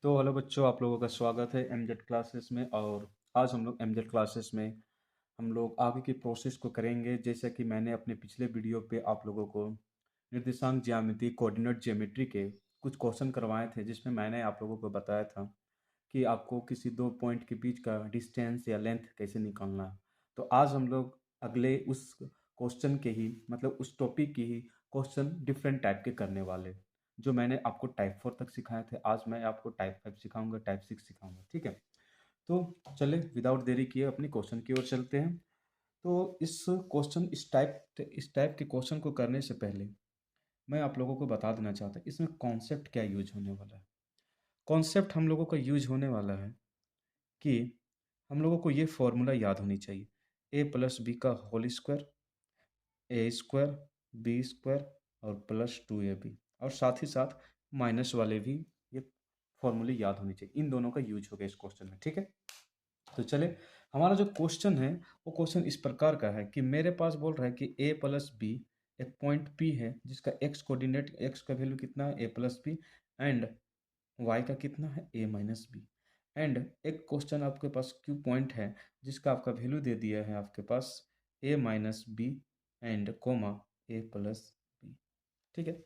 तो हेलो बच्चों, आप लोगों का स्वागत है एमजेड क्लासेस में। और आज हम लोग एमजेड क्लासेस में हम लोग आगे की प्रोसेस को करेंगे। जैसा कि मैंने अपने पिछले वीडियो पे आप लोगों को निर्देशांक ज्यामिति कोऑर्डिनेट ज्योमेट्री के कुछ क्वेश्चन करवाए थे, जिसमें मैंने आप लोगों को बताया था कि आपको किसी दो पॉइंट के बीच का डिस्टेंस या लेंथ कैसे निकालना है। तो आज हम लोग अगले उस क्वेश्चन के ही मतलब उस टॉपिक की ही क्वेश्चन डिफरेंट टाइप के करने वाले। जो मैंने आपको टाइप 4 तक सिखाए थे, आज मैं आपको टाइप 5 सिखाऊंगा, टाइप 6 सिखाऊंगा। ठीक है, तो चले विदाउट देरी किए अपनी क्वेश्चन की ओर चलते हैं। तो इस टाइप के क्वेश्चन को करने से पहले मैं आप लोगों को बता देना चाहता हूँ इसमें कॉन्सेप्ट क्या यूज होने वाला है। कॉन्सेप्ट हम लोगों का यूज होने वाला है कि हम लोगों को ये फॉर्मूला याद होनी चाहिए, ए प्लस बी का होल स्क्वायर, ए स्क्वायर बी स्क्वायर और प्लस 2ab, और साथ ही साथ माइनस वाले भी ये फॉर्मूले याद होनी चाहिए। इन दोनों का यूज होगा इस क्वेश्चन में। ठीक है, तो चले हमारा जो क्वेश्चन है वो क्वेश्चन इस प्रकार का है कि मेरे पास बोल रहा है कि ए प्लस बी एक पॉइंट पी है जिसका एक्स कोऑर्डिनेट, एक्स का वैल्यू कितना है ए प्लस बी, एंड वाई का कितना है ए माइनस बी। एंड एक क्वेश्चन आपके पास क्यू पॉइंट है जिसका आपका वैल्यू दे दिया है आपके पास a minus b and comma a plus b. ठीक है,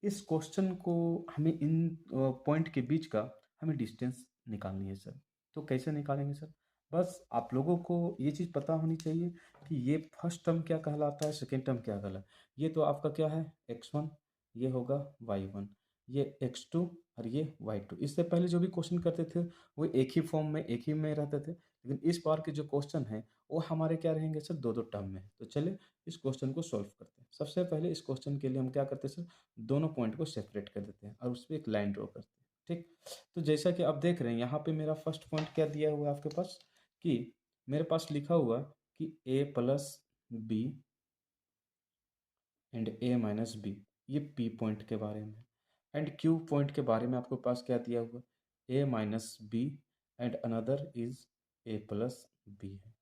इस क्वेश्चन को हमें इन पॉइंट के बीच का हमें डिस्टेंस निकालनी है सर। तो कैसे निकालेंगे सर? बस आप लोगों को ये चीज़ पता होनी चाहिए कि ये फर्स्ट टर्म क्या कहलाता है, सेकेंड टर्म क्या कहलाता है। ये तो आपका क्या है x1, ये होगा y1, ये x2 और ये y2। इससे पहले जो भी क्वेश्चन करते थे वो एक ही फॉर्म में एक ही में रहते थे, लेकिन इस बार के जो क्वेश्चन हैं वो हमारे क्या रहेंगे सर, दो दो टर्म में। तो चलिए इस क्वेश्चन को सॉल्व करते हैं। सबसे पहले इस क्वेश्चन के लिए हम क्या करते हैं सर, दोनों पॉइंट को सेपरेट कर देते हैं और उस पर एक लाइन ड्रॉ करते हैं। ठीक, तो जैसा कि आप देख रहे हैं यहाँ पे मेरा फर्स्ट पॉइंट क्या दिया हुआ है आपके पास कि मेरे पास लिखा हुआ कि a plus b and a minus b, ये पी पॉइंट के बारे में। एंड क्यू पॉइंट के बारे में आपके पास क्या दिया हुआ, a minus b and another is a plus b है।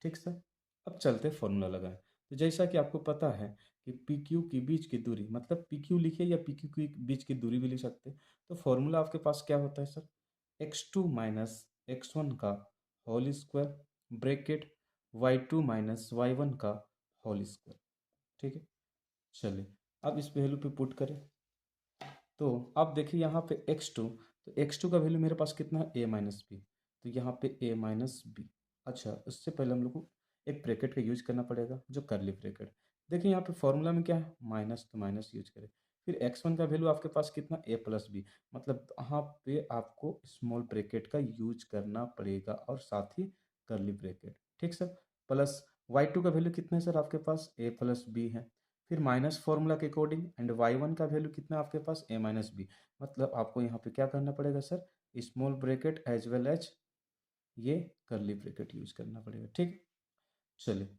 ठीक सर, अब चलते फॉर्मूला लगाएं। तो जैसा कि आपको पता है कि पी क्यू के बीच की दूरी, मतलब पी क्यू लिखिए या पी क्यू के बीच की दूरी भी लिख सकते हैं। तो फॉर्मूला आपके पास क्या होता है sir, x two minus x one का whole square bracket y two minus Y one का होल स्क्वायर। ठीक है, चलिए अब इस वैल्यू पे पुट करें। तो अब देखिए यहाँ पे x2, तो x2 का वैल्यू मेरे पास कितना है, a माइनस बी। तो यहाँ पे a माइनस बी। अच्छा, उससे पहले हम लोग को एक ब्रैकेट का यूज करना पड़ेगा, जो करली ब्रैकेट। देखिए यहाँ पे फॉर्मूला में क्या है, माइनस, तो माइनस यूज करें। फिर x1 का वैल्यू आपके पास कितना, a प्लस बी, मतलब यहाँ पे आपको स्मॉल ब्रैकेट का यूज करना पड़ेगा और साथ ही करली ब्रैकेट। ठीक सर, प्लस y2 का वैल्यू कितना है सर आपके पास, a प्लस बी है। फिर माइनस फॉर्मूला के अकॉर्डिंग एंड y1 का वैल्यू कितना है आपके पास, a माइनस बी, मतलब आपको यहाँ पे क्या करना पड़ेगा sir, small bracket as well as ये करली ब्रैकेट यूज करना पड़ेगा। ठीक, चलिए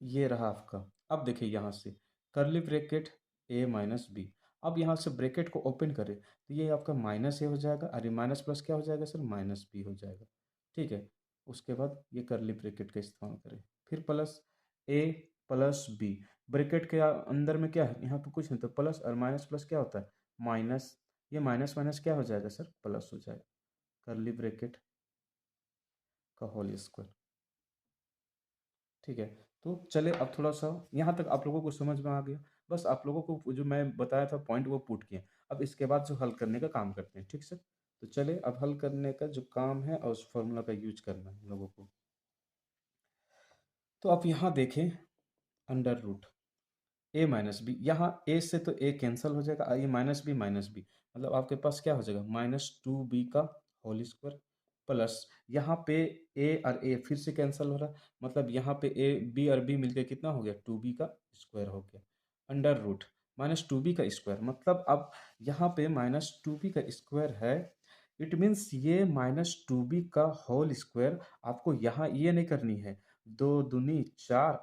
ये रहा आपका। अब देखिए यहाँ से करली ब्रैकेट a माइनस बी, अब यहाँ से ब्रैकेट को ओपन करें तो ये आपका माइनस ए हो जाएगा, अरे माइनस प्लस क्या हो जाएगा सर, माइनस बी हो जाएगा। ठीक है, उसके बाद ये करली ब्रैकेट का इस्तेमाल करें, फिर प्लस ए प्लस बी, ब्रैकेट के अंदर में क्या है, यहाँ पे कुछ नहीं, तो प्लस और माइनस प्लस क्या होता है, माइनस। ये माइनस माइनस क्या हो जाएगा सर, प्लस हो जाएगा, करली ब्रैकेट का होल स्क्वायर। ठीक है, तो चले अब थोड़ा सा यहाँ तक आप लोगों को समझ में आ गया। बस आप लोगों को जो मैं बताया था पॉइंट वो पुट किए। अब इसके बाद जो हल करने का काम करते हैं। ठीक सर, तो चले अब हल करने का जो काम है और उस फॉर्मूला का यूज करना है हम लोगों को। तो आप यहाँ देखें, अंडर रूट ए माइनस बी, यहाँ ए से तो ए कैंसिल हो जाएगा, ये माइनस बी, मतलब आपके पास क्या हो जाएगा, -2b का होल स्क्वायर, प्लस यहाँ पे ए और ए फिर से कैंसिल हो रहा है, मतलब यहाँ पे ए बी और बी मिलकर कितना हो गया, 2b का स्क्वायर हो गया, अंडर रूट -2b का स्क्वायर, मतलब अब यहाँ पे -2b का स्क्वायर है। इट मीन्स ये -2b का होल स्क्वायर आपको यहाँ ये नहीं करनी है, दो दूनी चार,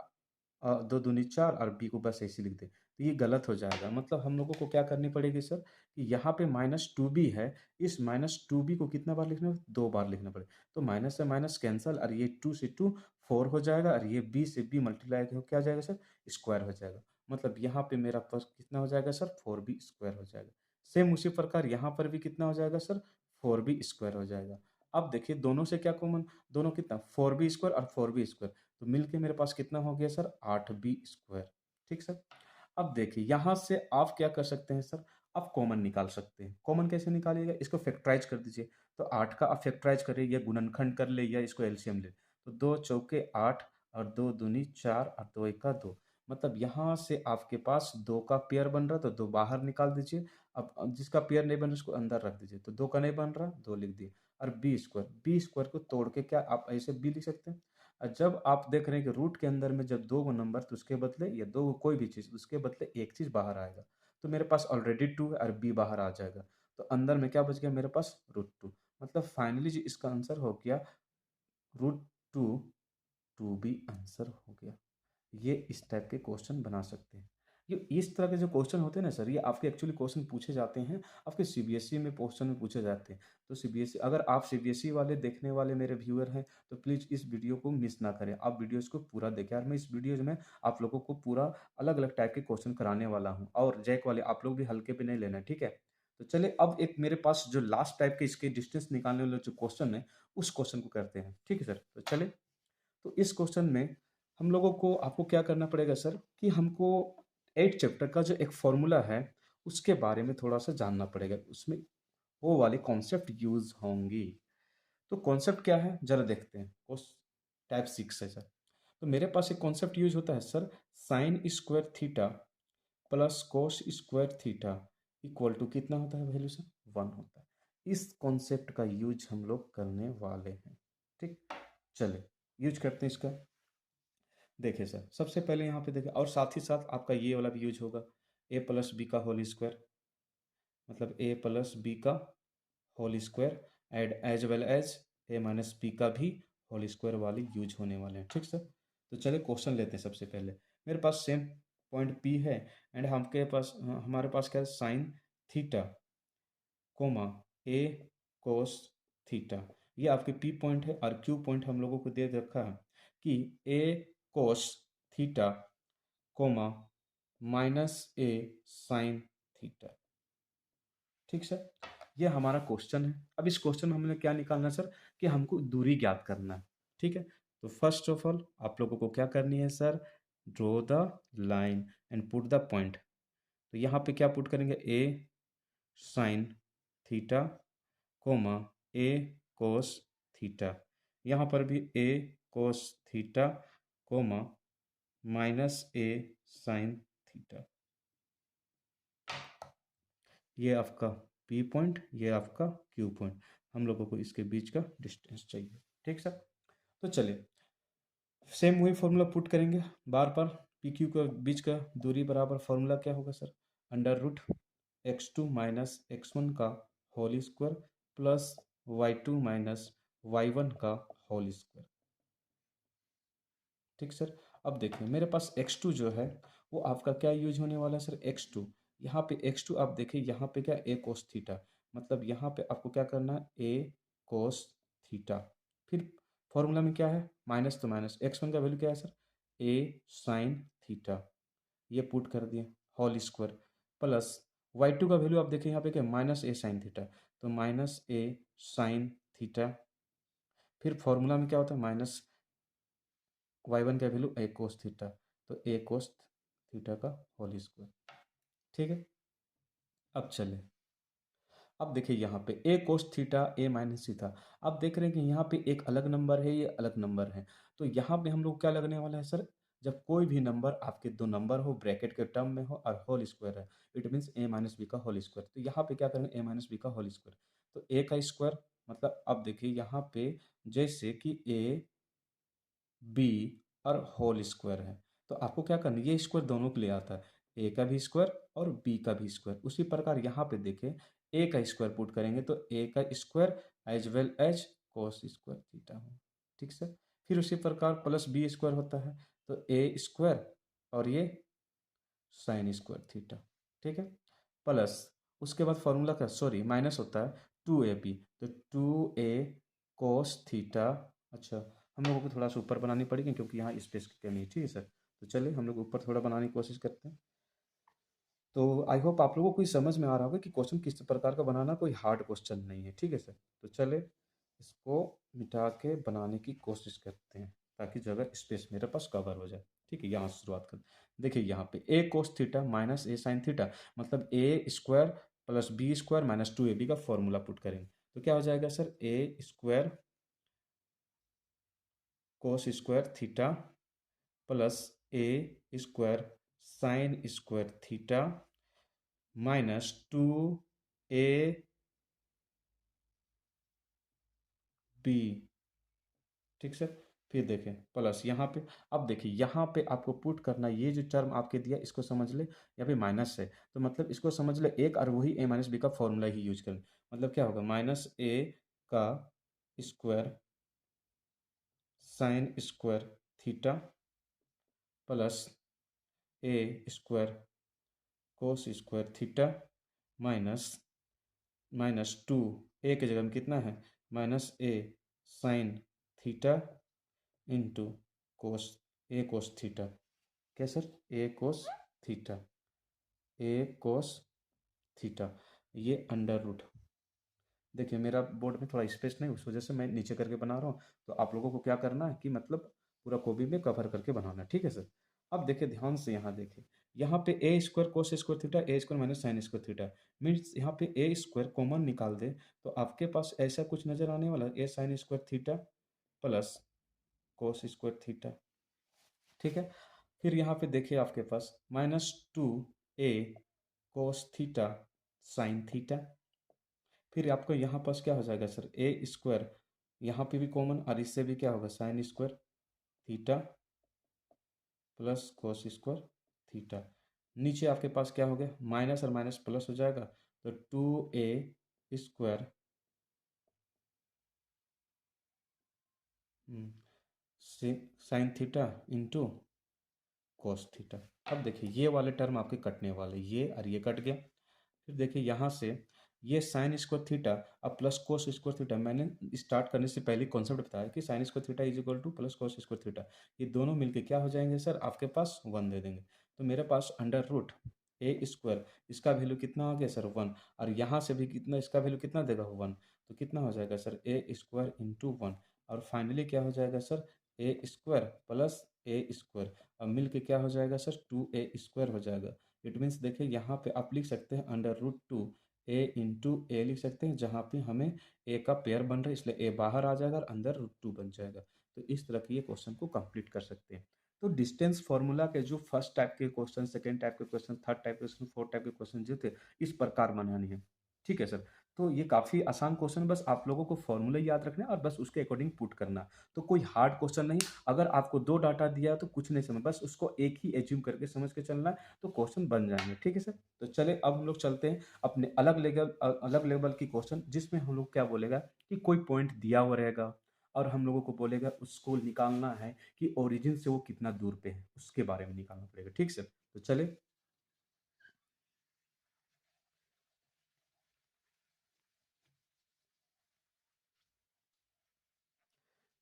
दो दूनी चार और बी को बस ऐसे लिख दे, तो ये गलत हो जाएगा। मतलब हम लोगों को क्या करनी पड़ेगी सर, कि यहाँ पे -2b है, इस -2b को कितना बार लिखना है, दो बार लिखना पड़ेगा। तो माइनस से माइनस कैंसल, और ये 2 से 2 4 हो जाएगा, और ये b से b मल्टीप्लाई हो क्या जाएगा सर, स्क्वायर हो जाएगा। मतलब यहाँ पे मेरा पास कितना हो जाएगा सर, 4b स्क्वायर हो जाएगा। सेम उसी प्रकार यहाँ पर भी कितना हो जाएगा सर, 4b² हो जाएगा। अब देखिए दोनों से क्या कॉमन, दोनों कितना 4b² और 4b², तो मिलके मेरे पास कितना हो गया सर 8b²। ठीक सर। अब देखिए यहाँ से आप क्या कर सकते हैं सर, आप कॉमन निकाल सकते हैं। कॉमन कैसे निकालिएगा, इसको फैक्टराइज कर दीजिए। तो 8 का आप फैक्टराइज करिए या गुणनखंड कर ले या इसको एलसीएम ले। तो 2 चौके 8 और 2 दूनी 4 और 2 एका 2, मतलब यहाँ से आपके पास 2 का पेयर बन रहा, तो 2 बाहर निकाल दीजिए। अब जिसका पेयर नहीं बन रहा उसको अंदर रख दीजिए। तो 2 का नहीं बन रहा, 2 लिख दिए। और बी स्क्वायर को तोड़ के क्या आप ऐसे बी लिख सकते हैं। और जब आप देख रहे हैं कि रूट के अंदर में जब 2 गो नंबर तो उसके बदले या 2 गो कोई भी चीज़ उसके बदले एक चीज़ बाहर आएगा। तो मेरे पास ऑलरेडी 2 है और बी बाहर आ जाएगा। तो अंदर में क्या बच गया मेरे पास √2। मतलब फाइनली जी इसका आंसर हो गया √2, 2b आंसर हो गया। ये इस टाइप के क्वेश्चन बना सकते हैं। ये इस तरह के जो क्वेश्चन होते हैं ना सर, ये आपके एक्चुअली क्वेश्चन पूछे जाते हैं, आपके सीबीएसई में क्वेश्चन में पूछे जाते हैं। तो सीबीएसई, अगर आप सीबीएसई वाले देखने वाले मेरे व्यूअर हैं तो प्लीज़ इस वीडियो को मिस ना करें, आप वीडियोज़ को पूरा देखें। और मैं इस वीडियोज़ में आप लोगों को पूरा अलग-अलग टाइप के क्वेश्चन कराने वाला हूँ, और जैक वाले आप लोग भी हल्के पे नहीं लेना, ठीक है? तो चलिए अब एक मेरे पास जो लास्ट टाइप के इसके डिस्टेंस निकालने वाले जो क्वेश्चन है, उस क्वेश्चन को करते हैं। ठीक है सर? तो चलिए, तो इस क्वेश्चन में हम लोगों को आपको क्या करना पड़ेगा सर, कि हमको 8 चैप्टर का जो एक फॉर्मूला है उसके बारे में थोड़ा सा जानना पड़ेगा। उसमें वो वाले कॉन्सेप्ट यूज होंगी। तो कॉन्सेप्ट क्या है जरा देखते हैं। टाइप 6 है सर। तो मेरे पास एक कॉन्सेप्ट यूज होता है sir, sine square theta plus cos square theta equal to कितना होता है वैल्यू सर, 1 होता है। इस कॉन्सेप्ट का यूज हम लोग करने वाले हैं। ठीक, चले यूज करते हैं इसका। देखिए सर, सबसे पहले यहाँ पे देखिए, और साथ ही साथ आपका ये वाला भी यूज होगा, ए प्लस बी का होल स्क्वायर, मतलब ए प्लस बी का whole square and as well as A minus B का भी होल स्क्वायर वाले यूज होने वाले हैं। ठीक सर। तो चलिए क्वेश्चन लेते हैं। सबसे पहले मेरे पास सेम पॉइंट पी है एंड हमारे पास क्या है, साइन थीटा कोमा ए कोस थीटा। ये आपके पी पॉइंट है। और क्यू पॉइंट हम लोगों को दे रखा है कि ए cos theta comma minus a sine theta. ठीक सर, ये हमारा क्वेश्चन है। अब इस क्वेश्चन में हमने क्या निकालना है सर, कि हमको दूरी ज्ञात करना है। ठीक है, तो फर्स्ट ऑफ ऑल आप लोगों को क्या करनी है sir, draw the line and put the point. तो यहाँ पे क्या पुट करेंगे, ए साइन थीटा कोमा ए कोस थीटा। यहाँ पर भी ए cos theta comma minus a sine theta. ये आपका पी पॉइंट, ये आपका क्यू पॉइंट। हम लोगों को इसके बीच का डिस्टेंस चाहिए। ठीक सर। तो चलिए सेम वही फॉर्मूला पुट करेंगे बार बार। पी क्यू के बीच का दूरी बराबर फॉर्मूला क्या होगा सर, √x2 माइनस x1 का whole square plus y2 minus y1 का होल स्क्वायर। ठीक सर। अब देखिए मेरे पास x2 जो है वो आपका क्या यूज होने वाला है सर, x2। यहाँ पे x2 आप देखिए, यहाँ पे क्या a कोस थीटा, मतलब यहाँ पे आपको क्या करना है, a कोस थीटा। फिर फॉर्मूला में क्या है, माइनस, तो माइनस x1 का वैल्यू क्या है सर, a साइन थीटा, ये पुट कर दिए होल स्क्वायर प्लस y2 का वैल्यू आप देखिए यहाँ पे क्या, माइनस ए साइन थीटा, तो माइनस ए साइन थीटा। फिर फॉर्मूला में क्या होता है, माइनस y1 का वैल्यू ए कोस थीटा, तो ए कोस थीटा का होल स्क्वायर। ठीक है। अब चले, अब देखिए यहाँ पे a cos theta A minus theta. अब देख रहे हैं कि यहाँ पे एक अलग नंबर है, ये अलग नंबर है। तो यहाँ पे हम लोग क्या लगने वाला है सर, जब कोई भी नंबर आपके दो नंबर हो, ब्रैकेट के टर्म में हो और होल स्क्वायर है, it means A minus B का होल स्क्वायर। तो यहाँ पे क्या करेंगे, ए माइनस बी का होल स्क्वायर, तो ए का स्क्वायर, मतलब अब देखिए यहाँ पे जैसे कि ए बी और होल स्क्वायर है, तो आपको क्या करना है, ये स्क्वायर दोनों के लिए आता है, ए का भी स्क्वायर और बी का भी स्क्वायर। उसी प्रकार यहाँ पे देखें, ए का स्क्वायर पुट करेंगे तो ए का square as well as cos square theta हो। ठीक सर। फिर उसी प्रकार प्लस बी स्क्वायर होता है, तो ए स्क्वायर और ये साइन स्क्वायर थीटा। ठीक है, प्लस उसके बाद फॉर्मूला का, सॉरी माइनस होता है 2ab, तो 2a कोस थीटा। अच्छा, हम लोगों को थोड़ा सा ऊपर बनानी पड़ेगी क्योंकि यहाँ स्पेस की कमी है। ठीक है सर। तो चलिए हम लोग ऊपर थोड़ा बनाने की कोशिश करते हैं। तो आई होप आप लोगों को ये समझ में आ रहा होगा कि क्वेश्चन किस प्रकार का बनाना, कोई हार्ड क्वेश्चन नहीं है, ठीक है सर। तो चले इसको मिटा के बनाने की कोशिश करते हैं ताकि जगह स्पेस मेरे पास कवर हो जाए। ठीक है, यहाँ से शुरुआत कर। देखिए यहाँ पे a cos theta minus a sine theta, मतलब a square plus B square minus two a b का फॉर्मूला पुट करेंगे तो क्या हो जाएगा sir, a square cos square theta plus a square sine square theta minus two a b. ठीक sir. फिर देखें प्लस यहाँ पे, अब देखिए यहाँ पे आपको पुट करना, ये जो टर्म आपके दिया इसको समझ ले, यहाँ पे माइनस है तो मतलब इसको समझ ले एक, और वही ए माइनस बी का फॉर्मूला ही यूज करें। मतलब क्या होगा, माइनस ए का square sine square theta plus a square cos square theta minus minus two, a के जगह में कितना है, minus a sine theta into cos, a cos theta. क्या sir, a cos theta, a cos theta, ये under root. देखिए मेरा board में थोड़ा स्पेस नहीं, उस वजह से मैं नीचे करके बना रहा हूँ। तो आप लोगों को क्या करना है कि मतलब पूरा कॉपी में कवर करके बनाना है, ठीक है सर। अब देखिए ध्यान से, यहाँ देखिए, यहाँ पे a square cos square theta, a square minus sine square theta, means यहाँ पे ए स्क्वायर कॉमन निकाल दे तो आपके पास ऐसा कुछ नजर आने वाला है, a sine square theta plus cos square theta. ठीक है, फिर यहाँ पे देखिए आपके पास minus two a cos theta sine theta. फिर आपको यहाँ पास क्या हो जाएगा सर, ए स्क्वायर, यहाँ पे भी कॉमन, और इससे भी क्या होगा, sign square theta plus cos square theta. नीचे आपके पास क्या हो गया, माइनस और माइनस प्लस हो जाएगा, तो two A square sine theta into cos theta. अब देखिए ये वाले टर्म आपके कटने वाले, ये और ये कट गया। फिर देखिए यहाँ से ये साइन स्क्वायर थीटा अब प्लस कोस स्क्वायर थीटा, मैंने स्टार्ट करने से पहले कॉन्सेप्ट बताया कि sign square theta is equal two plus cos square theta, ये दोनों मिलके क्या हो जाएंगे सर, आपके पास वन दे देंगे। तो मेरे पास अंडर रूट ए स्क्वायर, इसका वैल्यू कितना आ गया सर, वन, और यहाँ से भी कितना, इसका वैल्यू कितना देगा, वन, तो कितना हो जाएगा sir, a square into one, और फाइनली क्या हो जाएगा sir, a square plus a square, अब मिल के क्या हो जाएगा सर, टू ए स्क्वायर हो जाएगा। इट मीन्स देखिए यहाँ पे आप लिख सकते हैं अंडर रूट टू ए इंटू ए लिख सकते हैं, जहाँ पे हमें ए का पेयर बन रहा है इसलिए ए बाहर आ जाएगा और अंदर रूट टू बन जाएगा। तो इस तरह के ये क्वेश्चन को कंप्लीट कर सकते हैं। तो डिस्टेंस फार्मूला के जो फर्स्ट टाइप के क्वेश्चन, सेकेंड टाइप के क्वेश्चन, थर्ड टाइप के क्वेश्चन, फोर्थ टाइप के क्वेश्चन जो थे, इस प्रकार बनानी है। ठीक है सर। तो ये काफ़ी आसान क्वेश्चन, बस आप लोगों को फॉर्मूला याद रखना है और बस उसके अकॉर्डिंग पुट करना। तो कोई हार्ड क्वेश्चन नहीं, अगर आपको दो डाटा दिया है तो कुछ नहीं समझ, बस उसको एक ही एज्यूम करके समझ के चलना है, तो क्वेश्चन बन जाएंगे। ठीक है सर। तो चले अब हम लोग चलते हैं अपने अलग लेवल की क्वेश्चन, जिसमें हम लोग क्या बोलेगा कि कोई पॉइंट दिया हुआ रहेगा और हम लोगों को बोलेगा उसको निकालना है कि ओरिजिन से वो कितना दूर पे है, उसके बारे में निकालना पड़ेगा। ठीक सर। तो चले,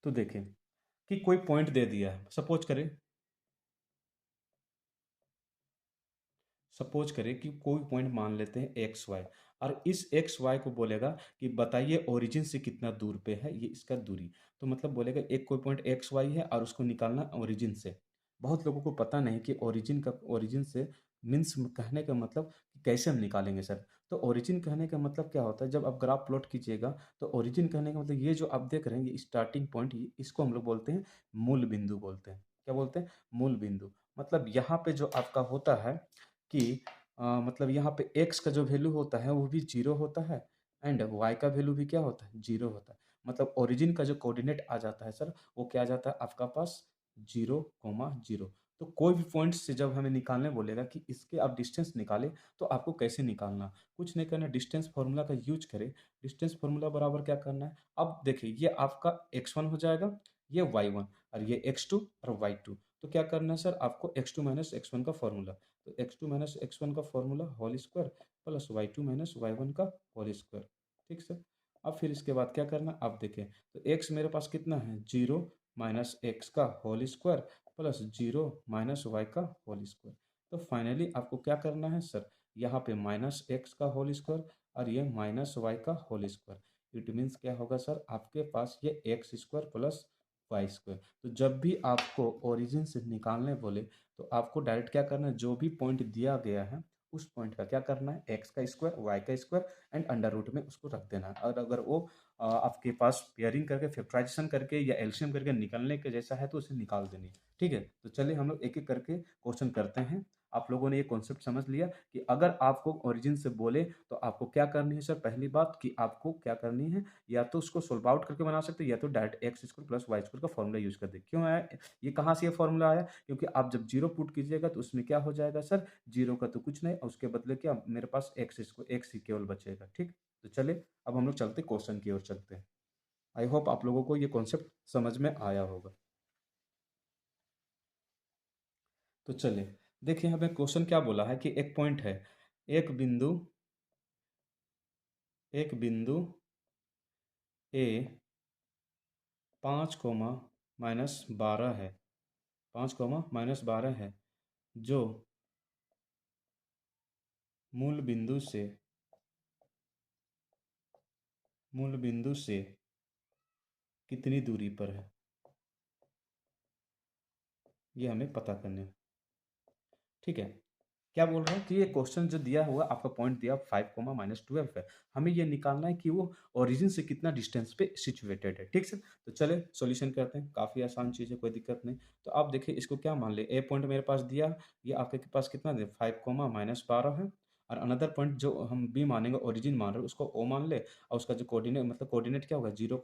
तो देखें कि कोई पॉइंट दे दिया है, सपोज करें कि कोई पॉइंट मान लेते हैं एक्स वाई, और इस एक्स वाई को बोलेगा कि बताइए ओरिजिन से कितना दूर पे है ये इसका दूरी। तो मतलब बोलेगा एक कोई पॉइंट एक्स वाई है और उसको निकालना ओरिजिन से। बहुत लोगों को पता नहीं कि ओरिजिन से मीन्स कहने का मतलब कि कैसे हम निकालेंगे सर। तो ओरिजिन कहने का मतलब क्या होता है, जब आप ग्राफ प्लॉट कीजिएगा तो ओरिजिन कहने का मतलब ये जो आप देख रहे हैं ये स्टार्टिंग पॉइंट, इसको हम लोग बोलते हैं मूल बिंदु बोलते हैं। क्या बोलते हैं, मूल बिंदु। मतलब यहाँ पे जो आपका होता है कि मतलब यहाँ पे x का जो वैल्यू होता है वो भी जीरो होता है, एंड y का वैल्यू भी क्या होता है, जीरो होता है। मतलब ओरिजिन का जो कोऑर्डिनेट आ जाता है सर, वो क्या आ जाता है आपका पास, जीरो कोमा जीरो। तो कोई भी पॉइंट से जब हमें निकालने बोलेगा कि इसके आप डिस्टेंस निकालें, तो आपको कैसे निकालना, कुछ नहीं करना, डिस्टेंस फार्मूला का यूज करें। डिस्टेंस फार्मूला बराबर क्या करना है, अब देखिए ये आपका x1 हो जाएगा, ये y1, और ये x2 और y2। तो क्या करना है सर, आपको x2 माइनस एक्स वन का फॉर्मूला, तो x two minus x one का formula whole square plus y two minus Y one का होल स्क्वायर। ठीक सर। अब फिर इसके बाद क्या करना, आप देखें तो एक्स मेरे पास कितना है, जीरो माइनस एक्स का whole square plus zero minus Y का होल स्क्वायर। तो फाइनली आपको क्या करना है सर, यहाँ पे माइनस एक्स का होल स्क्वायर और ये माइनस वाई का होल स्क्वायर। इट मीन्स क्या होगा सर, आपके पास ये X square plus Y square. तो जब भी आपको ओरिजिन से निकालने बोले तो आपको डायरेक्ट क्या करना है, जो भी पॉइंट दिया गया है उस पॉइंट का क्या करना है, एक्स का स्क्वायर वाई का स्क्वायर एंड अंडर रूट में उसको रख देना है। और अगर वो आपके पास पेयरिंग करके फैक्टराइजेशन करके या एलसीएम करके निकलने के जैसा है तो उसे निकाल देनी है। ठीक है, तो चलिए हम लोग एक एक करके क्वेश्चन करते हैं। आप लोगों ने ये कॉन्सेप्ट समझ लिया कि अगर आपको ओरिजिन से बोले तो आपको क्या करनी है सर, पहली बात कि आपको क्या करनी है, या तो उसको सोल्व आउट करके बना सकते हैं या तो direct X square plus Y square का फॉर्मूला यूज कर दे। क्यों आया ये, कहाँ से ये फॉर्मूला आया, क्योंकि आप जब जीरो पुट कीजिएगा तो उसमें क्या हो जाएगा सर, जीरो का तो कुछ नहीं और उसके बदले क्या मेरे पास एक्स स्क्वायर एक्स ही केवल बचेगा। ठीक, तो चलिए अब हम लोग चलते क्वेश्चन की ओर चलते हैं। आई होप आप लोगों को ये कॉन्सेप्ट समझ में आया होगा। तो चलिए देखिए हमें क्वेश्चन क्या बोला है कि एक पॉइंट है, एक बिंदु ए 5, -12 है, 5, -12 है, जो मूल बिंदु से कितनी दूरी पर है, ये हमें पता करना है। ठीक है, क्या बोल रहा है कि ये क्वेश्चन जो दिया हुआ आपका पॉइंट दिया 5, -12 है, हमें ये निकालना है कि वो ओरिजिन से कितना डिस्टेंस पे सिचुएटेड है। ठीक है, तो चले सॉल्यूशन करते हैं, काफ़ी आसान चीज़ है, कोई दिक्कत नहीं। तो आप देखिए इसको क्या मान ले, ए पॉइंट मेरे पास दिया, ये आपके पास कितना दे 5, -12 है, और अनदर पॉइंट जो हम बी मानेंगे ओरिजिन मान रहे हैं उसको ओ मान ले, और उसका जो कोऑर्डिनेट मतलब कोऑर्डिनेट क्या होगा 0,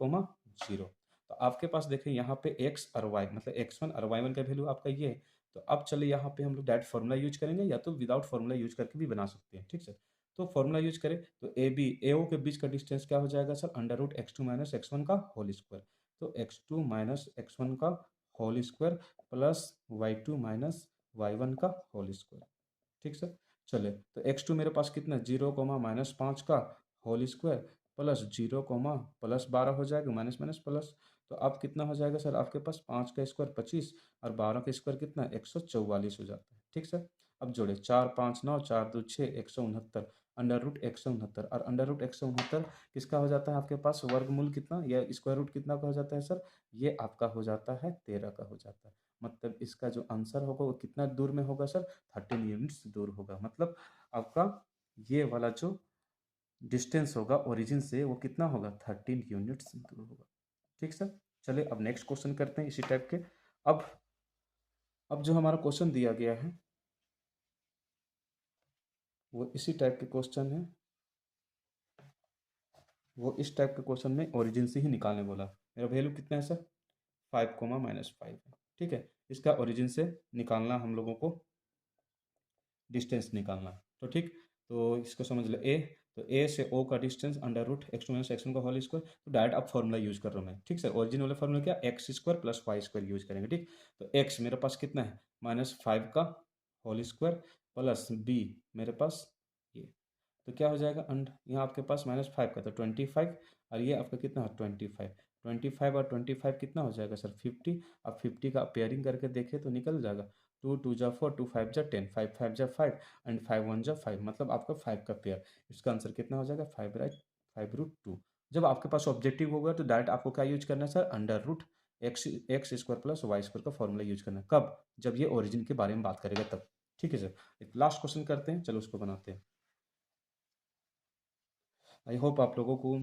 0। तो आपके पास देखिए यहाँ पे एक्स और वाई मतलब x1 और y1 का वैल्यू आपका ये है। तो अब चलिए यहाँ पे हम लोग डायरेक्ट फार्मूला यूज करेंगे या तो विदाउट फार्मूला यूज करके भी बना सकते हैं। ठीक है, तो फार्मूला यूज करें तो ए बी एओ के बीच का डिस्टेंस क्या हो जाएगा sir, under root x2 minus x1 का होल स्क्वायर। तो x2 माइनस x1 का whole square plus y2 minus y1 का होल स्क्वायर। ठीक सर, चले तो x2 मेरे पास कितना 0, -5 का होल स्क्वायर प्लस 0, +12 हो जाएगा, माइनस माइनस प्लस। तो अब कितना हो जाएगा सर, आपके पास 5 का स्क्वायर 25 और 12 का स्क्वायर कितना 144 हो जाता है। ठीक सर, अब जोड़े 4, 5, 9, 4, 2, 6, 169, अंडर रूट 169, और अंडर रूट 169 किसका हो जाता है आपके पास, वर्गमूल कितना या स्क्वायर रूट कितना का हो जाता है सर, ये आपका हो जाता है 13 का हो जाता है। मतलब इसका जो आंसर होगा वो कितना दूर में होगा सर, 13 यूनिट्स दूर होगा। मतलब आपका ये वाला जो डिस्टेंस होगा ओरिजिन से वो कितना होगा, 13 यूनिट्स दूर होगा। ठीक सर, चलिए अब नेक्स्ट क्वेश्चन करते हैं इसी टाइप के। अब अब जो हमारा क्वेश्चन दिया गया है वो इसी टाइप के क्वेश्चन है, वो इस टाइप के क्वेश्चन में ओरिजिन से ही निकालने बोला। मेरा वैल्यू कितना है सर, 5, -5 है। ठीक है, इसका ओरिजिन से निकालना हम लोगों को डिस्टेंस निकालना। तो ठीक, तो इसको समझ लो ए, तो ए से ओ का distance under root x2 minus x1 का होल स्क्वायर। तो डायरेक्ट अब फॉर्मूला यूज कर रहा हूँ मैं। ठीक है, ओरिजिन वाला फॉर्मूला क्या, X square plus Y square use करेंगे। ठीक, तो एक्स मेरे पास कितना है -5 का होल स्क्वायर प्लस बी मेरे पास ये, तो क्या हो जाएगा अंड यहाँ आपके पास -5 का तो 25, और ये आपका कितना है 25। 25 और 25 कितना हो जाएगा सर 50। अब 50 का पेयरिंग करके देखें तो निकल जाएगा, 2 2 जा 4, 2 5 जा 10, 5 5 जा 5 एंड 5 1 जा 5, मतलब आपका 5 का पेयर। इसका आंसर कितना हो जाएगा 5/5√2। जब आपके पास ऑब्जेक्टिव होगा तो डायरेक्ट आपको क्या यूज करना है sir, under root X X square plus Y square का फॉर्मूला यूज करना है। कब, जब ये ओरिजिन के बारे में बात करेगा तब। ठीक है सर, एक लास्ट क्वेश्चन करते हैं, चलो उसको बनाते हैं। आई होप आप लोगों को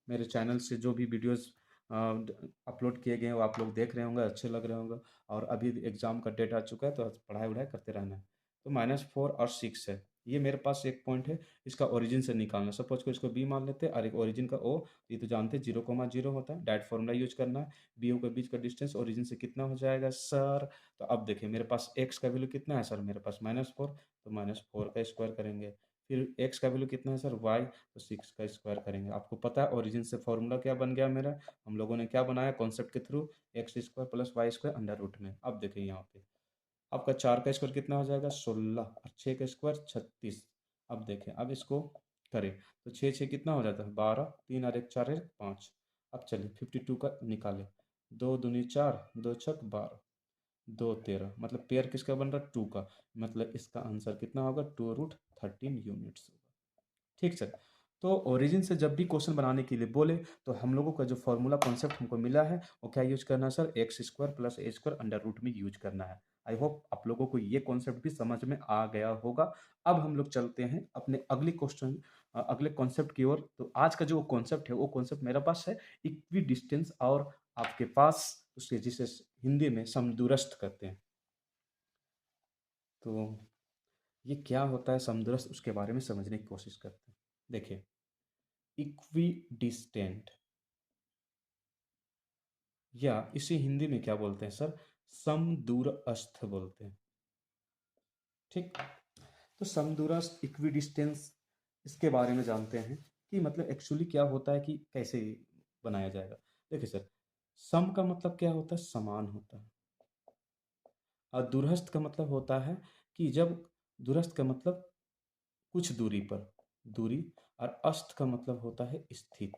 मेरे चैनल से जो भी वीडियोस अपलोड किए गए हैं वो आप लोग देख रहे होंगे, अच्छे लग रहे होंगे। और अभी एग्ज़ाम का डेट आ चुका है तो पढ़ाई वढ़ाई करते रहना है। तो -4 और 6 है, ये मेरे पास एक पॉइंट है, इसका ओरिजिन से निकालना। सपोज को इसको बी मान लेते हैं और एक ओरिजिन का ओ, ये तो जानते हैं 0, 0 होता है, डायरेक्ट फॉर्मूला यूज करना है। बी ओ के बीच का डिस्टेंस ओरिजिन से कितना हो जाएगा सर, तो अब देखिए मेरे पास एक्स का वैल्यू कितना है सर, मेरे पास -4, तो -4 का स्क्वायर करेंगे। फिर एक्स का वैल्यू कितना है सर, वाई, तो 6 का स्क्वायर करेंगे। आपको पता है ओरिजिन से फॉर्मूला क्या बन गया मेरा, हम लोगों ने क्या बनाया कॉन्सेप्ट के through, X square plus Y square under root में। अब देखिए यहाँ पे आपका 4 का स्क्वायर कितना हो जाएगा 16, और 6 का स्क्वायर 36। अब देखें, अब इसको करें तो 6 6 कितना हो जाता है 12, 3 और 1 4 है 5। अब चलिए 52 का निकालें, 2 दूनी 4, 2 छक 12, 2 13, मतलब पेयर किसका बन रहा है, 2 का, मतलब इसका आंसर कितना होगा, 2√13 यूनिट्स होगा। ठीक सर। तो ओरिजिन से जब भी क्वेश्चन बनाने के लिए बोले तो हम लोगों का जो फॉर्मूला कॉन्सेप्ट हमको मिला है वो क्या यूज करना है sir, x square plus a square under root में यूज करना है। आई होप आप लोगों को ये कॉन्सेप्ट भी समझ में आ गया होगा। अब हम लोग चलते हैं अपने अगले क्वेश्चन, अगले कॉन्सेप्ट की ओर। तो आज का जो कॉन्सेप्ट है वो कॉन्सेप्ट मेरे पास है इक्वी डिस्टेंस, और आपके पास उसके जिसे हिंदी में समदूरस्थ कहते हैं। तो ये क्या होता है समदूरस्थ, उसके बारे में समझने की कोशिश करते हैं। देखिए, इक्वी डिस्टेंट, या इसे हिंदी में क्या बोलते हैं सर, समदूरस्थ बोलते हैं। ठीक। तो समदूरस्थ इक्वी डिस्टेंस, इसके बारे में जानते हैं कि मतलब एक्चुअली क्या होता है, कि कैसे बनाया जाएगा। देखिए सर, सम का मतलब क्या होता है, समान होता है। और दूरस्थ का मतलब होता है कि जब, दूरस्थ का मतलब कुछ दूरी पर, दूरी, और अस्थ का मतलब होता है स्थित।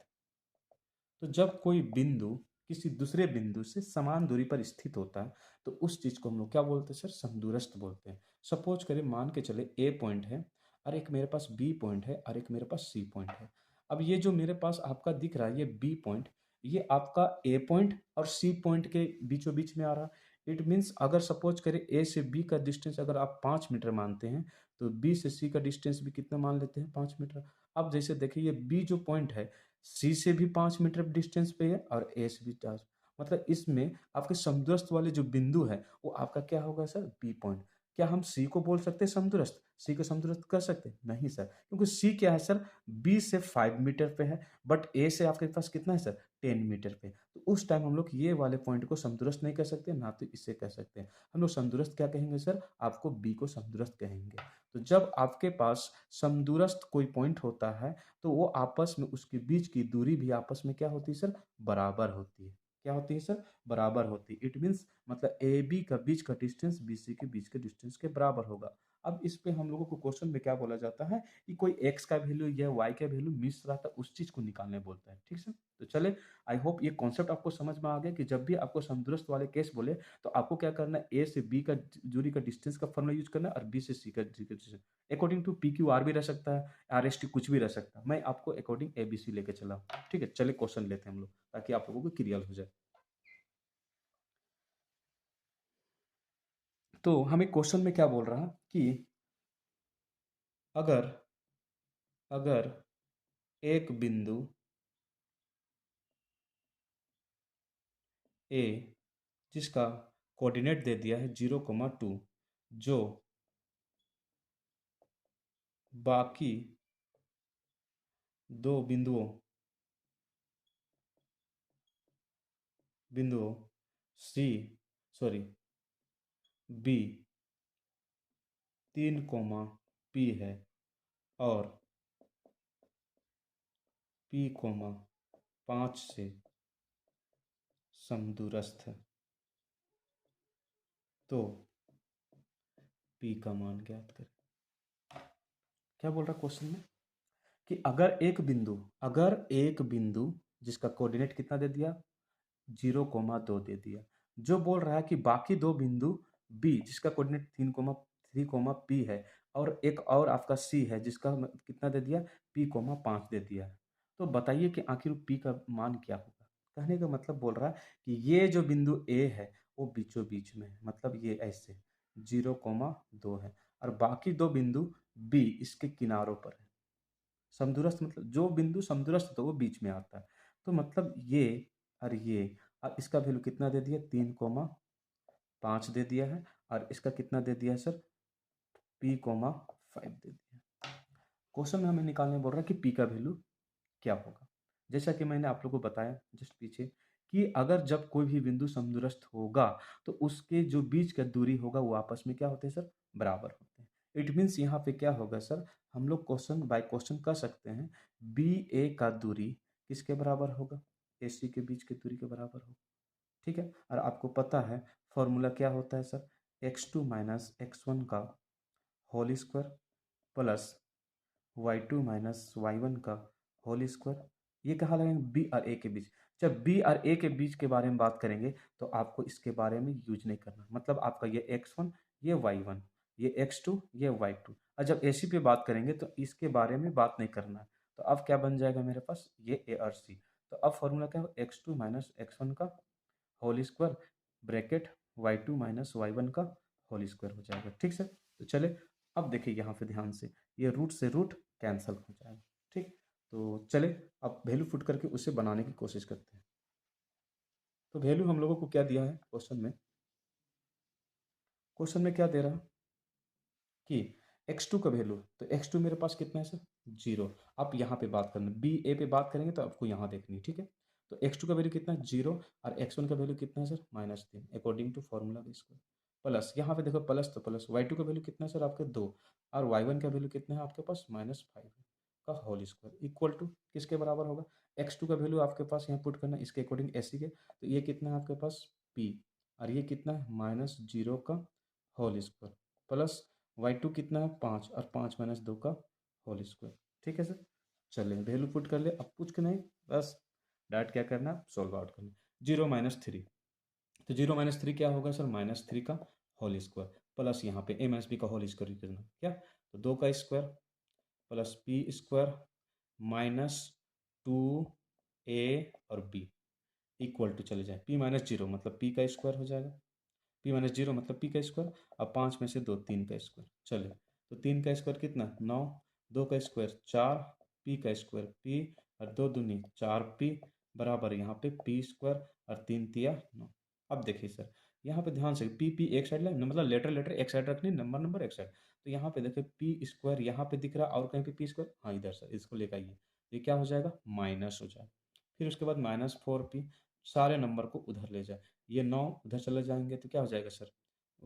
तो जब कोई बिंदु किसी दूसरे बिंदु से समान दूरी पर स्थित होता है तो उस चीज को हम लोग क्या बोलते हैं सर, समदूरस्थ बोलते हैं। सपोज करें, मान के चले ए पॉइंट है और एक मेरे पास बी पॉइंट है और एक मेरे पास सी पॉइंट है। अब ये जो मेरे पास आपका दिख रहा है ये बी पॉइंट, ये आपका ए पॉइंट और सी पॉइंट के बीचों बीच में आ रहा है। इट मीन्स अगर सपोज करें ए से बी का डिस्टेंस अगर आप 5 मीटर मानते हैं तो बी से सी का डिस्टेंस भी कितना मान लेते हैं, 5 मीटर। अब जैसे देखिए ये बी जो पॉइंट है सी से भी 5 मीटर डिस्टेंस पे है और ए से भी 5, मतलब इसमें आपके समदूरस्थ वाले जो बिंदु है वो आपका क्या होगा सर, बी पॉइंट। क्या हम सी को बोल सकते हैं समदूरस्थ, सी को समदूरस्थ कर सकते हैं? नहीं सर, क्योंकि सी क्या है सर, बी से 5 मीटर पे है, बट ए से आपके पास कितना है सर, 10 मीटर पे। तो उस टाइम हम लोग ये वाले पॉइंट को समदूरस्थ नहीं कह सकते, ना तो इससे कह सकते हैं। हम लोग समदूरस्थ क्या कहेंगे सर, आपको बी को समदूरस्थ कहेंगे। तो जब आपके पास समदूरस्थ कोई पॉइंट होता है तो वो आपस में उसके बीच की दूरी भी आपस में क्या होती है सर, बराबर होती है। क्या होती है सर, बराबर होती है। इट मीन्स मतलब ए बी का बीच का डिस्टेंस बी सी के बीच के डिस्टेंस के बराबर होगा। अब इस पे हम लोगों को क्वेश्चन में क्या बोला जाता है कि कोई एक्स का वैल्यू या वाई का वैल्यू मिस रहा था, उस चीज को निकालने बोलता है। ठीक है, तो चले, आई होप ये कॉन्सेप्ट आपको समझ में आ गया कि जब भी आपको समदूरस्थ वाले केस बोले तो आपको क्या करना है, ए से बी का दूरी का डिस्टेंस का फॉर्मूला यूज करना है और बी से सी का distance. According to P Q R भी रह सकता है, आर एस टी कुछ भी रह सकता है। मैं आपको अकॉर्डिंग ए बी सी लेके चला हूँ। ठीक है, चलिए क्वेश्चन लेते हैं हम लोग ताकि आप लोगों को क्लियर हो जाए। तो हमें क्वेश्चन में क्या बोल रहा कि अगर अगर एक बिंदु ए जिसका कोऑर्डिनेट दे दिया है 0,2, जो बाकी दो बिंदुओं सी, सॉरी, बी 3, पी है, और P, 5 से समदूरस्थ है, तो P का मान ज्ञात करें। क्या बोल रहा क्वेश्चन में कि अगर एक बिंदु जिसका कोऑर्डिनेट कितना दे दिया, 0,2 दे दिया, जो बोल रहा है कि बाकी दो बिंदु बी जिसका कोऑर्डिनेट 3, P है, और एक और आपका सी है जिसका कितना दे दिया, P, 5 दे दिया है, तो बताइए कि आखिर पी का मान क्या होगा। कहने का मतलब बोल रहा है कि ये जो बिंदु ए है वो बीचों बीच में है, मतलब ये ऐसे 0,2 है, और बाकी दो बिंदु बी इसके किनारों पर है। समदूरस्थ मतलब जो बिंदु समदूरस्थ तो वो बीच में आता है। तो मतलब ये और ये, अब इसका वैल्यू कितना दे दिया, 3,5 दे दिया है, और इसका कितना दे दिया है सर, P, 5 दे दिया। क्वेश्चन में हमें निकालने बोल रहा है कि पी का वैल्यू क्या होगा। जैसा कि मैंने आप लोगों को बताया जस्ट पीछे कि अगर जब कोई भी बिंदु समदूरस्थ होगा तो उसके जो बीच का दूरी होगा वो आपस में क्या होते हैं सर, बराबर होते हैं। इट मीन्स यहाँ पे क्या होगा सर, हम लोग क्वेश्चन बाय क्वेश्चन कर सकते हैं बी ए का दूरी किसके बराबर होगा, ए सी के बीच की दूरी के बराबर होगा। ठीक है, और आपको पता है फॉर्मूला क्या होता है सर, x2 माइनस x1 का whole square plus y2 minus y1 का होल स्क्वायर ये कहाँ लगाएंगे? बी और ए के बीच। जब बी और ए के बीच के बारे में बात करेंगे तो आपको इसके बारे में यूज नहीं करना, मतलब आपका ये x1 ये y1 ये x2 ये y2। और जब AC पे बात करेंगे तो इसके बारे में बात नहीं करना है। तो अब क्या बन जाएगा मेरे पास? ये A और C। तो अब फॉर्मूला क्या होगा? x2 माइनस x1 का whole square bracket y2 minus y1 का होल स्क्वायर हो जाएगा। ठीक सर? तो चले अब देखिए यहाँ पे ध्यान से, ये रूट से रूट कैंसल हो जाएगा। ठीक, तो चले अब वैल्यू पुट करके उसे बनाने की कोशिश करते हैं। तो वैल्यू हम लोगों को क्या दिया है क्वेश्चन में? क्वेश्चन में क्या दे रहा है कि x2 का वैल्यू, तो x2 मेरे पास कितना है सर? 0। आप यहाँ पे बात करना, बी ए पे बात करेंगे तो आपको यहाँ देखनी है। ठीक है, तो x2 का वैल्यू कितना है? 0। और x1 का वैल्यू कितना है sir? -3 according to formula square. Plus यहाँ पे देखो प्लस, तो प्लस y2 का वैल्यू कितना है सर? आपके 2। और y1 का वैल्यू कितना है आपके पास? -5 का होल स्क्वायर इक्वल टू किसके बराबर होगा? x2 का वैल्यू आपके पास यहाँ पुट करना इसके अकॉर्डिंग एसी के, तो ये कितना है आपके पास? p। और ये कितना है? -0 का होल स्क्वायर प्लस y2 कितना है? 5, और 5 माइनस 2 का होल स्क्वायर। ठीक है सर, चलिए वैल्यू पुट कर ले। अब कुछ नहीं, बस डायरेक्ट क्या करना है? सॉल्व आउट करना। 0-3, तो 0-3 क्या होगा सर? -3 का होल स्क्वायर प्लस यहाँ पे a-b का होल स्क्वायर करना क्या, तो 2 का square plus p square -2a और b इक्वल टू चले जाए p-0 मतलब p का स्क्वायर हो जाएगा, p-0 मतलब p का स्क्वायर। अब 5 में से 2 3 का स्क्वायर। चले, तो 3 का स्क्वायर कितना? 9। 2 का स्क्वायर 4, p का स्क्वायर p, और 2 दूनी 4p बराबर यहाँ पे p स्क्वायर और 3 तिया 9। अब देखिए सर, यहाँ पे ध्यान से p एक साइड ले, मतलब लेटर लेटर एक साइड रखनी, नंबर नंबर एक साइड। तो यहाँ पे देखिए p स्क्वायर यहाँ पे दिख रहा है और कहीं पे p स्क्वायर, हाँ इधर सर इसको लेकर आइए, ये क्या हो जाएगा? माइनस हो जाएगा। फिर उसके बाद -4p, सारे नंबर को उधर ले जाए, ये 9 उधर चले जाएंगे तो क्या हो जाएगा सर?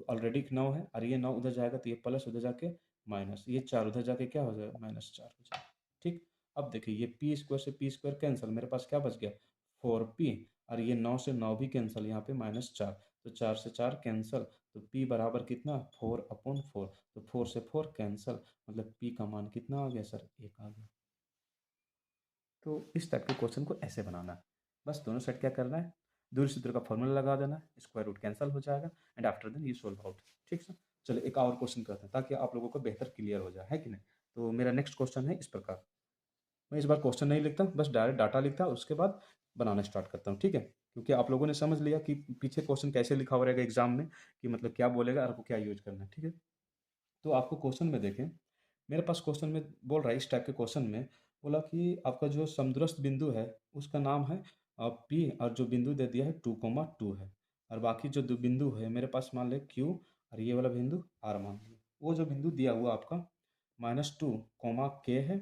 ऑलरेडी 9 है और ये 9 उधर जाएगा तो ये प्लस उधर जाके माइनस, ये 4 उधर जाके क्या हो जाएगा? -4 हो जाएगा। ठीक, अब देखिए ये पी स्क्वायर से पी स्क्वायर कैंसिल, मेरे पास क्या बच गया? 4p, और ये 9 से 9 भी कैंसिल, यहाँ पे -4, तो 4 से 4 कैंसिल, तो p बराबर कितना? 4/4, तो 4 से 4 कैंसिल, मतलब p का मान कितना आ गया सर? 1 आ गया। तो इस टाइप के क्वेश्चन को ऐसे बनाना है, बस दोनों साइड क्या करना है? दूरी सूत्र का फॉर्मूला लगा देना है, स्क्वायर रूट कैंसिल हो जाएगा, and after then you solve out. ठीक सर, चलिए एक और क्वेश्चन करते हैं ताकि आप लोगों को बेहतर क्लियर हो जाए, है कि नहीं? तो मेरा नेक्स्ट क्वेश्चन है इस प्रकार, मैं इस बार क्वेश्चन नहीं लिखता, बस डायरेक्ट डाटा लिखता उसके बाद बनाना स्टार्ट करता हूँ। ठीक है, क्योंकि आप लोगों ने समझ लिया कि पीछे क्वेश्चन कैसे लिखा हुआ रहेगा एग्जाम में, कि मतलब क्या बोलेगा और आपको क्या यूज करना है। ठीक है, तो आपको क्वेश्चन में देखें, मेरे पास क्वेश्चन में बोल रहा है, इस टाइप के क्वेश्चन में बोला कि आपका जो समदूरस्थ बिंदु है उसका नाम है पी, और जो बिंदु दे दिया है 2,2 है, और बाकी जो दो बिंदु है मेरे पास मान ले क्यू, और ये वाला बिंदु आर मान लिया। वो जो बिंदु दिया हुआ आपका -2, के है,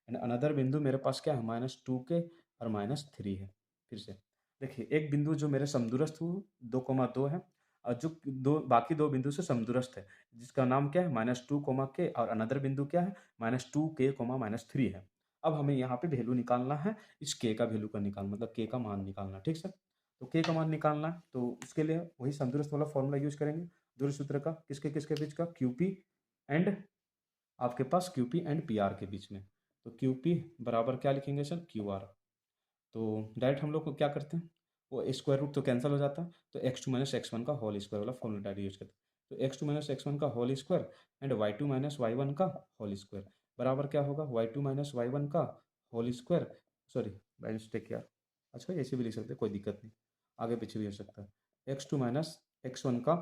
एंड अनदर बिंदु मेरे पास क्या है? -2 के और -3 है। फिर से देखिए, एक बिंदु जो मेरे समदूरस्थ हो 2,2 है, और जो दो बाकी दो बिंदु से समदूरस्थ है जिसका नाम क्या है? -2, के, और अनदर बिंदु क्या है? -2k, -3 है। अब हमें यहाँ पे वैल्यू निकालना है, इस k का वैल्यू का निकालना, मतलब k का मान निकालना। ठीक सर, तो k का मान निकालना है तो उसके लिए वही समदूरस्थ वाला फॉर्मूला यूज करेंगे, दूरी सूत्र का, किसके किसके बीच का? QP एंड आपके पास QP एंड PR के बीच में। तो QP बराबर क्या लिखेंगे सर? QR। तो डायरेक्ट हम लोग को क्या करते हैं, वो स्क्वायर रूट तो कैंसिल हो जाता है, तो x2 माइनस एक्स वन का होल स्क्वायर वाला फॉर्मूला डायरेक्ट यूज करते हैं। तो x2 माइनस एक्स वन का whole square and y2 minus Y one का होल स्क्वायर बराबर क्या होगा? y2 माइनस वाई वन का whole square, sorry by mistake यार, अच्छा ऐसे भी लिख सकते हैं, कोई दिक्कत नहीं, आगे पीछे भी हो सकता है। x2 माइनस एक्स वन का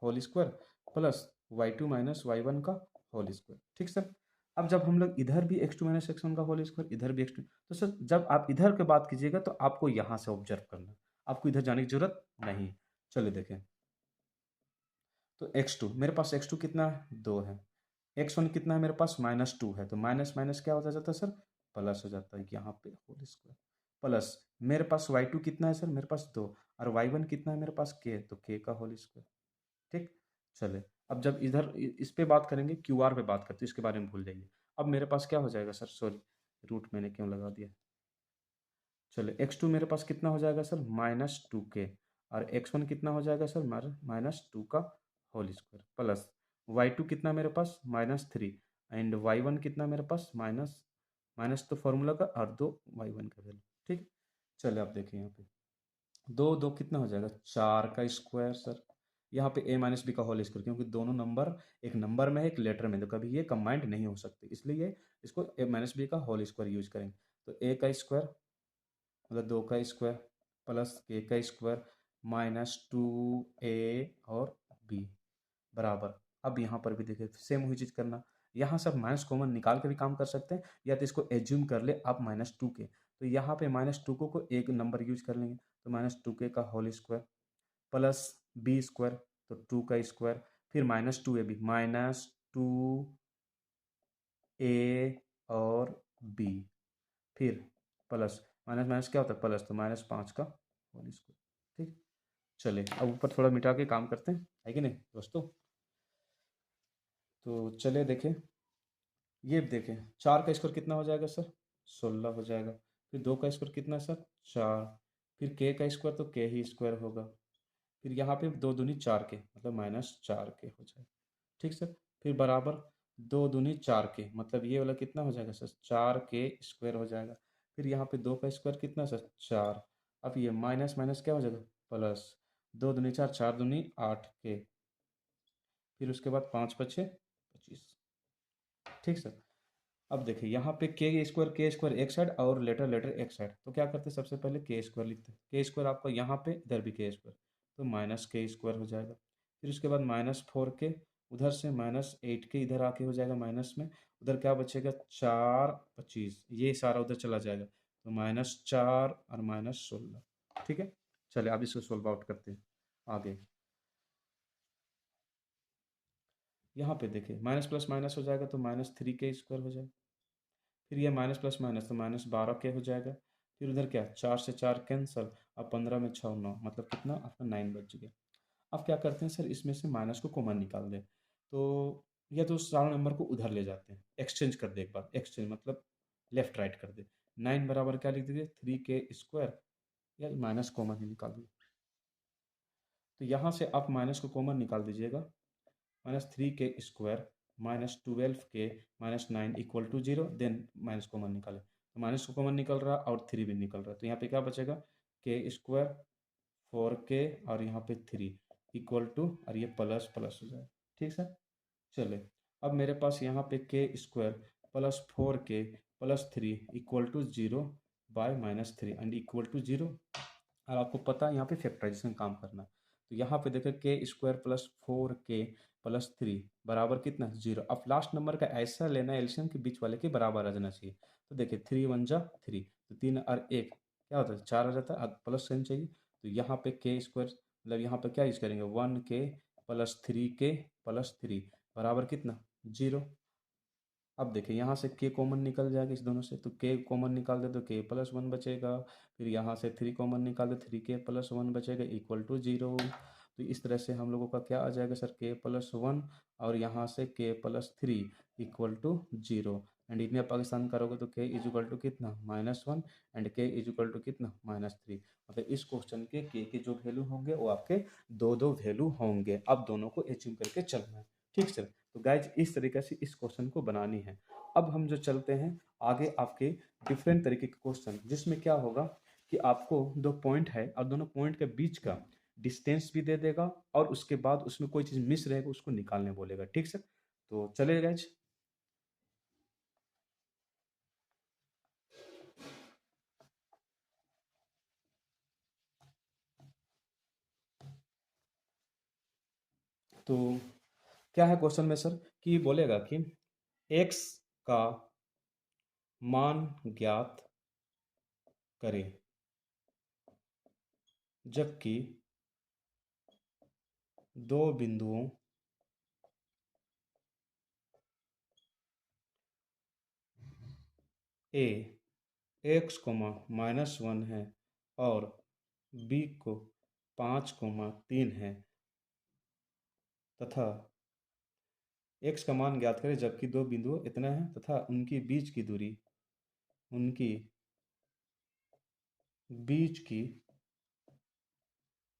whole square plus y2 minus Y one का होल स्क्वायर। ठीक सर, अब जब हम लोग इधर भी x2 माइनस एक्स वन का होल स्क्वायर, इधर भी x2, तो सर जब आप इधर की बात कीजिएगा तो आपको यहाँ से ऑब्जर्व करना, आपको इधर जाने की जरूरत नहीं। चलिए देखें, तो x2 मेरे पास x2 कितना है? 2 है। x1 कितना है मेरे पास? -2 है, तो माइनस माइनस क्या हो जाता है सर? प्लस हो जाता है यहाँ पे होल स्क्वायर प्लस, मेरे पास y2 कितना है सर? मेरे पास 2, और y1 कितना है मेरे पास? k, तो k का होल स्क्वायर। ठीक, चले अब जब इधर इस पे बात करेंगे, QR पे बात करते हैं, इसके बारे में भूल जाइए। अब मेरे पास क्या हो जाएगा सर? सॉरी, रूट मैंने क्यों लगा दिया? चलो x2 मेरे पास कितना हो जाएगा सर? -2k, और x1 कितना हो जाएगा सर? -2 का होल स्क्वायर प्लस y2 कितना मेरे पास? -3, एंड y1 कितना मेरे पास? माइनस माइनस तो फॉर्मूला का, और 2 y1 का वैल्यू। ठीक। चलिए आप देखिए यहाँ पे दो दो कितना हो जाएगा, 4 का स्क्वायर सर। यहाँ पे a माइनस बी का होल स्क्वायर, क्योंकि दोनों नंबर एक नंबर में है एक लेटर में, तो कभी ये कंबाइंड नहीं हो सकते, इसलिए इसको a माइनस बी का होल स्क्वायर यूज करेंगे। तो a का स्क्वायर मतलब 2 का स्क्वायर प्लस के का स्क्वायर -2a और b बराबर। अब यहाँ पर भी देखिए सेम वही चीज़ करना, यहाँ सब माइनस कॉमन निकाल के भी काम कर सकते हैं, या तो इसको एज्यूम कर ले आप -2 के, तो यहाँ पे -2 को एक नंबर यूज कर लेंगे, तो -2k का whole square plus B square, तो 2 का स्क्वायर, फिर -2ab -2a और b, फिर प्लस माइनस माइनस क्या होता है प्लस, तो -5 का होल स्क्वायर। ठीक। चलिए अब ऊपर थोड़ा मिटा के काम करते हैं, है कि नहीं दोस्तों। तो चलिए देखें, ये देखें 4 का स्क्वायर कितना हो जाएगा सर, 16 हो जाएगा। फिर 2 का स्क्वायर कितना सर, 4। फिर के का स्क्वायर तो के ही स्क्वायर होगा। फिर यहाँ पे 2 दूनी 4 के मतलब -4 के हो जाएगा। ठीक सर। फिर बराबर 2 दूनी 4 के मतलब ये वाला कितना हो जाएगा सर, 4 के स्क्वायर हो जाएगा। फिर यहाँ पे 2 का स्क्वायर कितना सर, 4। अब ये माइनस माइनस क्या हो जाएगा प्लस, 2 दूनी 4, 4 दूनी 8 के। फिर उसके बाद 5 × 5 = 25। ठीक सर। अब देखिए यहाँ पे के स्क्वायर एक साइड और लेटर लेटर एक साइड, तो क्या करते हैं सबसे पहले के स्क्वायर लिखते हैं। के स्क्वायर आपका यहाँ पे इधर भी के स्क्वायर, तो -के स्क्वायर हो जाएगा। फिर उसके बाद -4 के, उधर से -8 के इधर आके हो जाएगा माइनस में, उधर क्या बचेगा 4 25, ये सारा उधर चला जाएगा, तो -4 और -16। ठीक है। चलिए अब इसको सोल्व आउट करते हैं आगे। यहाँ पे देखिए माइनस प्लस माइनस हो जाएगा, तो -3 के स्क्वायर हो जाएगा। फिर ये माइनस प्लस माइनस तो -12 के हो जाएगा। फिर उधर क्या 4 से 4 कैंसल, अब 15 में 6 9 मतलब कितना आपका 9 बच गया। अब क्या करते हैं सर, इसमें से माइनस को कॉमन निकाल दें, तो या तो सारे नंबर को उधर ले जाते हैं, एक्सचेंज कर दे, एक बार एक्सचेंज मतलब लेफ्ट राइट कर दे। 9 बराबर क्या लिख दीजिए 3 के स्क्वायर, या माइनस कॉमन ही निकाल दीजिए। तो यहाँ से आप माइनस को कॉमन निकाल दीजिएगा, -3 के स्क्वायर -12 के -9 = 0, देन माइनस कॉमन निकाले, तो माइनस को कॉमन निकल रहा और 3 भी निकल रहा, तो यहाँ पे क्या बचेगा के स्क्वायर 4 के और यहाँ पे 3 = और ये प्लस प्लस हो जाए। ठीक सर। चले अब मेरे पास यहाँ पे के स्क्वायर +4 के +3 = 0 बाय -3 एंड =0। और आपको पता है यहाँ पे फैक्टराइजेशन काम करना, तो यहाँ पे देखो के स्क्वायर +4 के +3 बराबर कितना 0। अब लास्ट नंबर का ऐसा लेना है एलसीएम के बीच वाले के बराबर आ जाना चाहिए। तो देखिए 3 × 1 = 3, तो 3 और 1 क्या होता है 4 आ जाता है, अब प्लस साइन चाहिए, तो यहाँ पे के स्क्वायर मतलब यहाँ पे क्या यूज करेंगे 1 के +3 के +3 बराबर कितना 0। अब देखिए यहाँ से के कॉमन निकल जाएगा इस दोनों से, तो के कॉमन निकाल दे तो के+1 बचेगा। फिर यहाँ से 3 कॉमन निकाल दे 3 के+1 बचेगा =0। तो इस तरह से हम लोगों का क्या आ जाएगा सर के+1 और यहाँ से के+3 =0। एंड इंडिया पाकिस्तान करोगे तो के कितना -1 एंड के कितना -3। मतलब इस क्वेश्चन के जो वैल्यू होंगे वो आपके दो दो वैल्यू होंगे, अब दोनों को अचीव करके चलना है। ठीक सर। तो गाइज इस तरीके से इस क्वेश्चन को बनानी है। अब हम जो चलते हैं आगे आपके डिफरेंट तरीके के क्वेश्चन, जिसमें क्या होगा कि आपको दो पॉइंट है और दोनों पॉइंट के बीच का डिस्टेंस भी दे देगा, और उसके बाद उसमें कोई चीज़ मिस रहेगा उसको निकालने बोलेगा। ठीक सर। तो चलिए गाइज। तो क्या है क्वेश्चन में सर कि बोलेगा कि x का मान ज्ञात करें, जबकि दो बिंदुओं a x, -1 है और b को 5, 3 है, तथा x का मान ज्ञात करें जबकि दो बिंदु इतना है तथा उनकी बीच की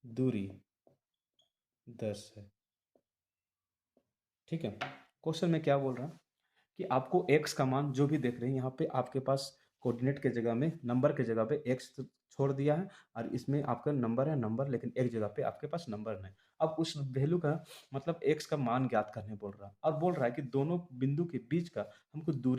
दूरी 10 है। ठीक है। क्वेश्चन में क्या बोल रहा है कि आपको x का मान जो भी देख रहे हैं यहाँ पे आपके पास कोऑर्डिनेट के जगह में, नंबर के जगह पे एक्स छोड़ दिया है, और इसमें आपका नंबर है नंबर, लेकिन एक जगह पे आपके पास नंबर नहीं। अब उस वैल्यू का मतलब एक्स का मान ज्ञात करने बोल रहा है, और बोल रहा है कि दोनों बिंदु के बीच का हमको दूरी